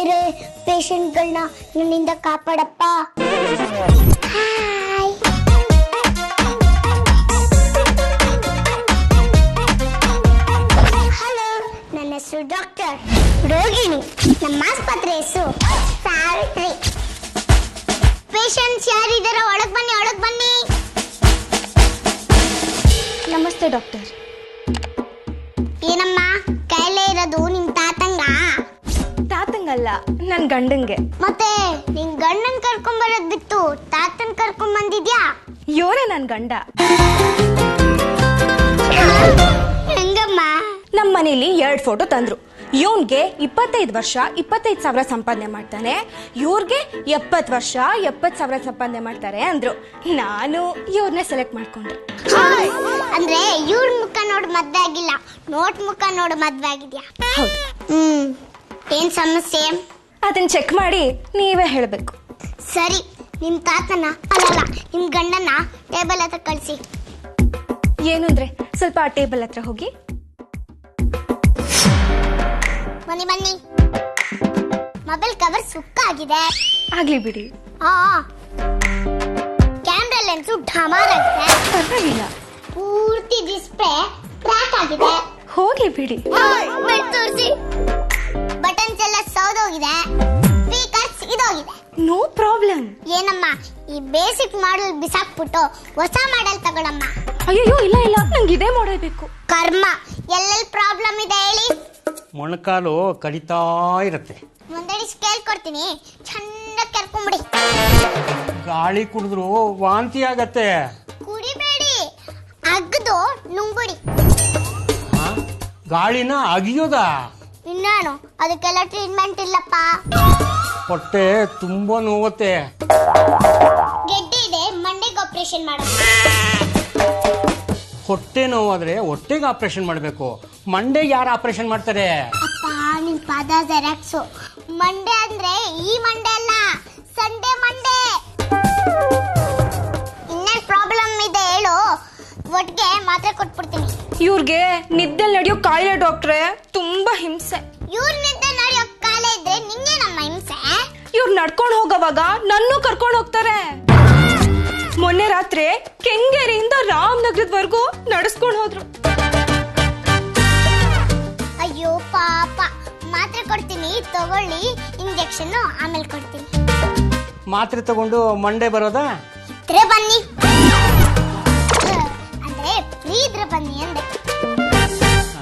ಇರೋ ಪೇಷಂಟ್ಗಳನ್ನ ನನ್ನಿಂದ ಕಾಪಾಡಪ್ಪ. ಹಲೋ, ನನ್ನ ಹೆಸರು ಡಾಕ್ಟರ್ ರೋಗಿಣಿ. ನಮ್ಮ ಆಸ್ಪತ್ರೆ ಹೆಸರು ಸಾವಿತ್ರಿ. ಪೇಷಂಟ್ಸ್ ಯಾರಿದಾರ ಒಳಗ್ ಬನ್ನಿ, ಒಳಗ್ ಬನ್ನಿ. ನಮಸ್ತೆ ಡಾಕ್ಟರ್. ಏನಮ್ಮ ಕಾಯಿಲೆ ಇರೋದು ನಿಮ್ ತಾತಂಗ? ತಾತಂಗಲ್ಲ, ನನ್ ಗಂಡಂಗೆ. ಮತ್ತೆ ನಿನ್ ಗಂಡನ್ ಕರ್ಕೊಂಬರೋದ್ ಬಿಟ್ಟು ತಾತನ್ ಕರ್ಕೊಂಡ್ ಬಂದಿದ್ಯಾ? ಇವರೇ ನನ್ ಗಂಡ. ಹೆಂಗಮ್ಮ? ನಮ್ಮ ಮನೇಲಿ 2 ಫೋಟೋ ತಂದ್ರು. ಇವನ್ಗೆ 25 ವರ್ಷ 25,000 ಸಂಪಾದನೆ ಮಾಡ್ತಾನೆ, ಇವ್ರಿಗೆ 70 ವರ್ಷ 70,000 ಸಂಪಾದನೆ ಮಾಡ್ತಾರೆ ಅಂದ್ರು. ನಾನು ಇವ್ರನ್ನೇ ಸೆಲೆಕ್ಟ್ ಮಾಡ್ಕೊಂಡೆ. ಅಂದ್ರೆ ಇವ್ರ ಮುಖ ನೋಡ್ ಮದ್ವೆ ಆಗಿಲ್ಲ, ನೋಟ್ ಮುಖ ನೋಡ್ ಮದ್ವೆ ಆಗಿದ್ಯಾ? ಹೌದು. ಏನ್ ಸಮಸ್ಯೆ? ಅದನ್ನ ಚೆಕ್ ಮಾಡಿ ನೀವೇ ಹೇಳ್ಬೇಕು. ಸರಿ, ನಿಮ್ ತಾತನ ಅಲ್ಲಲ್ಲ ನಿಮ್ ಗಂಡನ ಟೇಬಲ್ ಹತ್ರ ಕಳ್ಸಿ. ಏನು ಅಂದ್ರೆ ಸ್ವಲ್ಪ ಆ ಟೇಬಲ್ ಹತ್ರ ಹೋಗಿ. ಬನ್ನಿ ಬನ್ನಿ. ಮೊಬೈಲ್ ಕವರ್ ಸುಕ್ಕ ಆಗಿದೆ. ಆಗ್ಲಿ ಬಿಡಿ. ಕ್ಯಾಮ್ರಾ ಲೆನ್ಸು ಢಮಾರ್ ಆಗಿದೆ. ಪರವಾಗಿಲ್ಲ. ಪೂರ್ತಿ ಡಿಸ್ಪ್ಲೇ ಕ್ರ್ಯಾಕ್ ಆಗಿದೆ. ಹೋಗ್ಲಿ ಬಿಡಿ. ತೋರಿಸಿ. ಬಟನ್ಸ್ ಎಲ್ಲ ಸೌದೋಗಿದೆ, ಸ್ಪೀಕರ್ ಸಿಗೋಗಿದೆ. No problem. ಏನಮ್ಮ ಈ ಬೇಸಿಕ್ ಮಾಡೆಲ್ ಬಿಸಾಕ್ಬಿಟ್ಟು ಹೊಸ ಮಾಡೆಲ್ ತಗೊಳಮ್ಮ. ಅಯ್ಯೋ ಇಲ್ಲ ಇಲ್ಲ, ನಂಗೆ ಇದೇ ಮಾಡೆಲ್ ಬೇಕು. ಕರ್ಮ, ಎಲ್ಲೆಲ್ಲಿ ಪ್ರಾಬ್ಲಮ್ ಇದೆ ಹೇಳಿ. ಮೊಣಕಾಲು ಕಡಿತಾ ಇರುತ್ತೆ. ಮುಂದಡಿ ಸ್ಕೇಲ್ ಕೊಡ್ತೀನಿ, ಚೆನ್ನಾಗಿ ಕರ್ಕೊಂಬಿಡಿ. ಗಾಳಿ ಕುಡಿದ್ರು ವಾಂತಿ ಆಗತ್ತೆ. ಕುಡಿಬೇಡಿ, ಅಗ್ದು ನುಂಗುಡಿ. ಗಾಳಿನ ಅಗಿಯೋದ? ಇನ್ನೇನು, ಅದಕ್ಕೆಲ್ಲ ಟ್ರೀಟ್ಮೆಂಟ್ ಇಲ್ಲಪ್ಪ. ಹೊಟ್ಟೆ ತುಂಬಾ ನೋವತ್ತೆ. ಗೆಡ್ಡೆ ಇದೆ, ಮಂಡೆಗೆ ಆಪರೇಷನ್ ಮಾಡೋಣ. ಹೊಟ್ಟೆ ನೋವಾದ್ರೆ ಹೊಟ್ಟೆಗೆ ಆಪರೇಷನ್ ಮಾಡಬೇಕು, ಮಂಡೆಗೆ ಯಾರು ಆಪರೇಷನ್ ಮಾಡ್ತಾರೆ? ಅಪ್ಪ ನಿನ್ ಪಾದ ಜೆರಾಕ್ಸು. ಮಂಡೆ ಅಂದ್ರೆ ಈ ಮಂಡೆ ಅಲ್ಲ, ಸಂಡೆ ಮಂಡೆ. ಇನ್ನೇನ್ ಪ್ರಾಬ್ಲಮ್ ಇದೆ ಹೇಳು, ಒಟ್ಟಿಗೆ ಮಾತ್ರೆ ಕೊಟ್ಬಿಡ್ತೀನಿ. ಇವ್ರಿಗೆ ನಿದ್ದೆ ನಡೆಯೋ ಕಾಯಿಲೆ ಡಾಕ್ಟ್ರೆ, ತುಂಬಾ ಹಿಂಸೆ. ಇವ್ರ ನಿದ್ದೆ ನಡೆಯೋ ಕಾಲ ಇದ್ರೆ ನಿಂಗೆ ನಮ್ಮ ಹಿಂಸೆ. ಇವ್ರು ನಡ್ಕೊಂಡು ಹೋಗೋವಾಗ ನನ್ನೂ ಕರ್ಕೊಂಡು ಹೋಗ್ತಾರೆ. ಮೊನ್ನೆ ರಾತ್ರಿ ಕೆಂಗೇರಿಯಿಂದ ರಾಮನಗರದವರೆಗೂ ನಡೆಸ್ಕೊಂಡು ಹೋದ್ರು. ಅಯ್ಯೋ ಪಾಪ. ಮಾತ್ರೆ ಕೊಡ್ತೀನಿ ತಗೊಳ್ಳಿ, ಇಂಜೆಕ್ಷನ್ ಆಮೇಲೆ ಕೊಡ್ತೀನಿ. ಮಾತ್ರೆ ತಗೊಂಡು ಮಂಡೆ ಬರೋದಾ? ಇದ್ರೆ ಬನ್ನಿ.